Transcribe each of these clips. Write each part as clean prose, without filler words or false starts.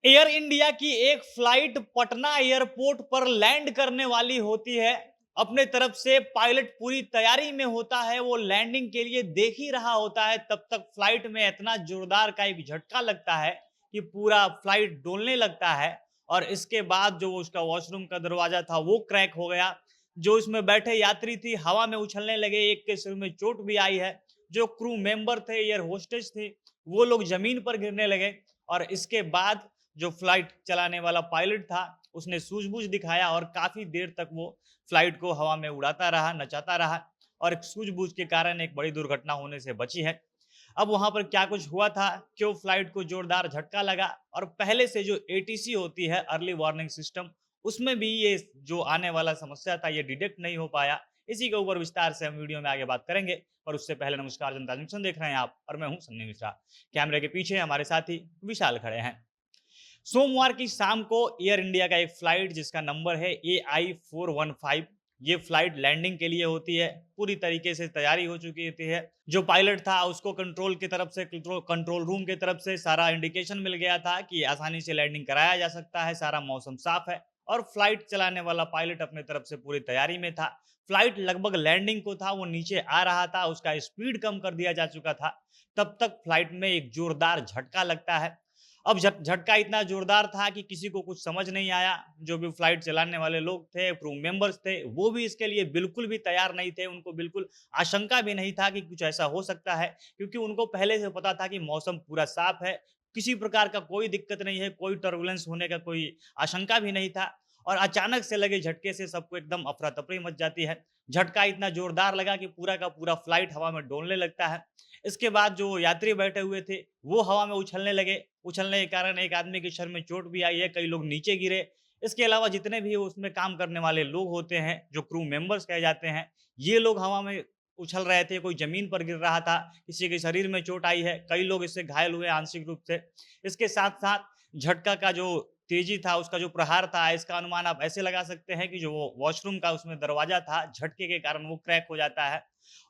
Air India की एक flight Patna airport पर लैंड करने वाली होती है। अपने तरफ से पायलट पूरी तैयारी में होता है, वो लैंडिंग के लिए देख ही रहा होता है। तब तक फ्लाइट में इतना जोरदार का एक झटका लगता है कि पूरा फ्लाइट डोलने लगता है। और इसके बाद जो उसका वॉशरूम का दरवाजा था वो क्रैक हो गया। जो इसमें बैठे यात्री थी हवा में उछलने लगे, एक के सिर में चोट भी आई है। जो क्रू मेंबर थे, एयर होस्टेस थे, वो लोग जमीन पर गिरने लगे। और इसके बाद जो फ्लाइट चलाने वाला पायलट था उसने सूझबूझ दिखाया और काफी देर तक वो फ्लाइट को हवा में उड़ाता रहा, नचाता रहा। और एक सूझबूझ के कारण एक बड़ी दुर्घटना होने से बची है। अब वहां पर क्या कुछ हुआ था, क्यों फ्लाइट को जोरदार झटका लगा, और पहले से जो एटीसी होती है, अर्ली वार्निंग सिस्टम, उसमें भी ये जो आने वाला समस्या था ये डिटेक्ट नहीं हो पाया, इसी के ऊपर विस्तार से हम वीडियो में आगे बात करेंगे। और उससे पहले नमस्कार, जनता जंक्शन देख रहे हैं आप और मैं हूं सन्नी मिश्रा। कैमरे के पीछे हमारे साथी विशाल खड़े हैं। सोमवार की शाम को एयर इंडिया का एक फ्लाइट जिसका नंबर है AI-415, ये फ्लाइट लैंडिंग के लिए होती है। पूरी तरीके से तैयारी हो चुकी होती है। जो पायलट था उसको कंट्रोल की तरफ से, कंट्रोल रूम की तरफ से सारा इंडिकेशन मिल गया था कि आसानी से लैंडिंग कराया जा सकता है, सारा मौसम साफ है। और फ्लाइट चलाने वाला पायलट अपने तरफ से पूरी तैयारी में था। फ्लाइट लगभग लैंडिंग को था, वो नीचे आ रहा था, उसका स्पीड कम कर दिया जा चुका था। तब तक फ्लाइट में एक जोरदार झटका लगता है। अब झटका इतना जोरदार था कि किसी को कुछ समझ नहीं आया। जो भी फ्लाइट चलाने वाले लोग थे, क्रू मेंबर्स थे, वो भी इसके लिए बिल्कुल भी तैयार नहीं थे। उनको बिल्कुल आशंका भी नहीं था कि कुछ ऐसा हो सकता है, क्योंकि उनको पहले से पता था कि मौसम पूरा साफ है, किसी प्रकार का कोई दिक्कत नहीं है, कोई टर्बुलेंस होने का कोई आशंका भी नहीं था। और अचानक से लगे झटके से सबको एकदम अफरा तफरी मच जाती है। झटका इतना जोरदार लगा कि पूरा का पूरा फ्लाइट हवा में डोलने लगता है। इसके बाद जो यात्री बैठे हुए थे वो हवा में उछलने लगे। उछलने के कारण एक आदमी के सर में चोट भी आई है, कई लोग नीचे गिरे। इसके अलावा जितने भी उसमें काम करने वाले लोग होते हैं, जो क्रू मेंबर्स कहे जाते हैं, ये लोग हवा में उछल रहे थे, कोई जमीन पर गिर रहा था, किसी के शरीर में चोट आई है, कई लोग इससे घायल हुए आंशिक रूप से। इसके साथ-साथ झटका का जो तेजी था, उसका जो प्रहार था, इसका अनुमान आप ऐसे लगा सकते हैं कि जो वो वॉशरूम का उसमें दरवाजा था, झटके के कारण वो क्रैक हो जाता है।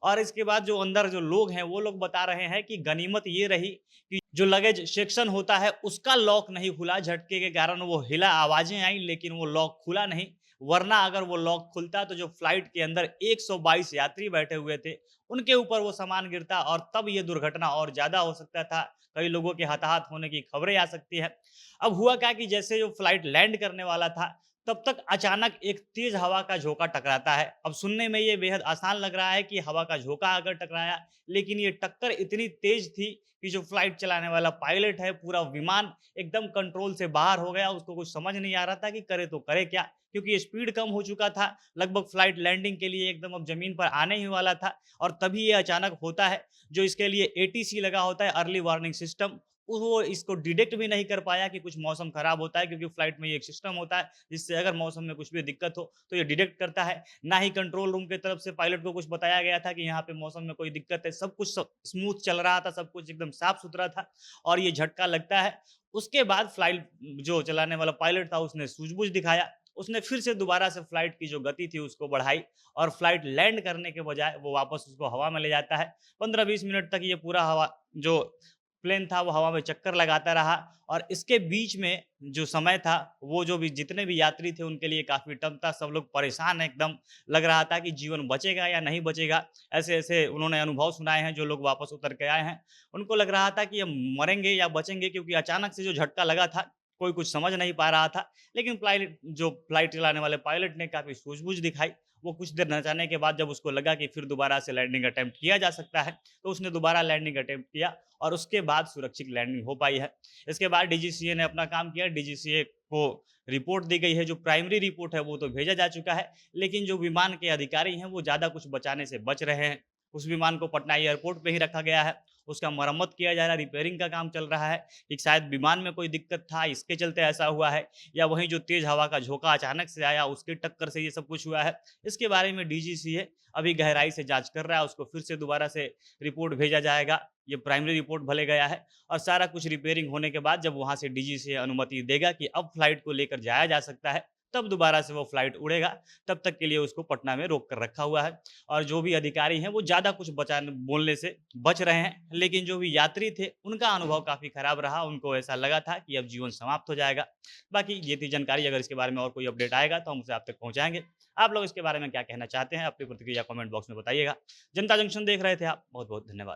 और इसके बाद जो अंदर जो लोग हैं, वो लोग बता रहे हैं कि गनीमत ये रही कि जो लगेज सेक्शन होता है उसका लॉक नहीं खुला। झटके के कारण वो हिला, आवाजें आई, लेकिन वो लॉक खुला नहीं। वरना अगर वो लॉक खुलता तो जो फ्लाइट के अंदर 122 यात्री बैठे हुए थे उनके ऊपर वो सामान गिरता और तब ये दुर्घटना और ज्यादा हो सकता था। कई लोगों के हताहत होने की खबरें आ सकती है। अब हुआ क्या कि जैसे जो फ्लाइट लैंड करने वाला था, तब तक अचानक एक तेज हवा का झोंका टकराता है। अब सुनने में ये बेहद आसान लग रहा है कि हवा का झोंका अगर टकराया, लेकिन ये टक्कर इतनी तेज थी कि जो फ्लाइट चलाने वाला पायलट है, पूरा विमान एकदम कंट्रोल से बाहर हो गया। उसको कुछ समझ नहीं आ रहा था कि करे तो करे क्या, क्योंकि स्पीड कम हो चुका था। लगभग फ्लाइट लैंडिंग के लिए एकदम अब जमीन पर आने ही वाला था। और तभी ये अचानक होता है। जो इसके लिए एटीसी लगा होता है, अर्ली वार्निंग सिस्टम, वो इसको डिटेक्ट भी नहीं कर पाया कि कुछ मौसम खराब होता है, क्योंकि फ्लाइट में ये एक सिस्टम होता है जिससे अगर मौसम में कुछ भी दिक्कत हो तो ये डिटेक्ट करता है। ना ही कंट्रोल रूम की तरफ से पायलट को कुछ बताया गया था कि यहाँ पे मौसम में कोई दिक्कत है। सब कुछ स्मूथ चल रहा था, सब कुछ एकदम साफ सुथरा था। और ये झटका लगता है। उसके बाद फ्लाइट जो चलाने वाला पायलट था उसने सूझबूझ दिखाया। उसने फिर से दोबारा से फ्लाइट की जो गति थी उसको बढ़ाई और फ्लाइट लैंड करने के बजाय वो वापस उसको हवा में ले जाता है। 15-20 मिनट तक ये पूरा हवा जो प्लेन था वो हवा में चक्कर लगाता रहा। और इसके बीच में जो समय था, वो जो भी जितने भी यात्री थे उनके लिए काफ़ी टफ था। सब लोग परेशान एकदम, लग रहा था कि जीवन बचेगा या नहीं बचेगा। ऐसे-ऐसे उन्होंने अनुभव सुनाए हैं जो लोग वापस उतर के आए हैं। उनको लग रहा था कि हम मरेंगे या बचेंगे, क्योंकि अचानक से जो झटका लगा था, कोई कुछ समझ नहीं पा रहा था। लेकिन फ्लाइट चलाने वाले पायलट ने काफ़ी सूझबूझ दिखाई। वो कुछ देर नचाने के बाद जब उसको लगा कि फिर दोबारा से लैंडिंग अटेम्प्ट किया जा सकता है, तो उसने दोबारा लैंडिंग अटेम्प्ट किया और उसके बाद सुरक्षित लैंडिंग हो पाई है। इसके बाद डीजीसीए ने अपना काम किया। डीजीसीए को रिपोर्ट दी गई है, जो प्राइमरी रिपोर्ट है वो तो भेजा जा चुका है, लेकिन जो विमान के अधिकारी हैं वो ज़्यादा कुछ बचाने से बच रहे हैं। उस विमान को पटना एयरपोर्ट पे ही रखा गया है, उसका मरम्मत किया जा रहा है, रिपेयरिंग का काम चल रहा है कि शायद विमान में कोई दिक्कत था, इसके चलते ऐसा हुआ है, या वहीं जो तेज़ हवा का झोंका अचानक से आया उसकी टक्कर से ये सब कुछ हुआ है। इसके बारे में डीजीसीए अभी गहराई से जाँच कर रहा है, उसको फिर से दोबारा से रिपोर्ट भेजा जाएगा। ये प्राइमरी रिपोर्ट भले गया है और सारा कुछ रिपेयरिंग होने के बाद जब वहाँ से डीजीसीए अनुमति देगा कि अब फ्लाइट को लेकर जाया जा सकता है, तब दोबारा से वो फ्लाइट उड़ेगा। तब तक के लिए उसको पटना में रोक कर रखा हुआ है और जो भी अधिकारी हैं वो ज़्यादा कुछ बोलने से बच रहे हैं। लेकिन जो भी यात्री थे उनका अनुभव काफ़ी खराब रहा, उनको ऐसा लगा था कि अब जीवन समाप्त हो जाएगा। बाकी ये थी जानकारी, अगर इसके बारे में और कोई अपडेट आएगा तो हम उसे आप तक पहुँचाएँगे। आप लोग इसके बारे में क्या कहना चाहते हैं? अपनी प्रतिक्रिया कमेंट बॉक्स में बताइएगा। जनता जंक्शन देख रहे थे आप, बहुत-बहुत धन्यवाद।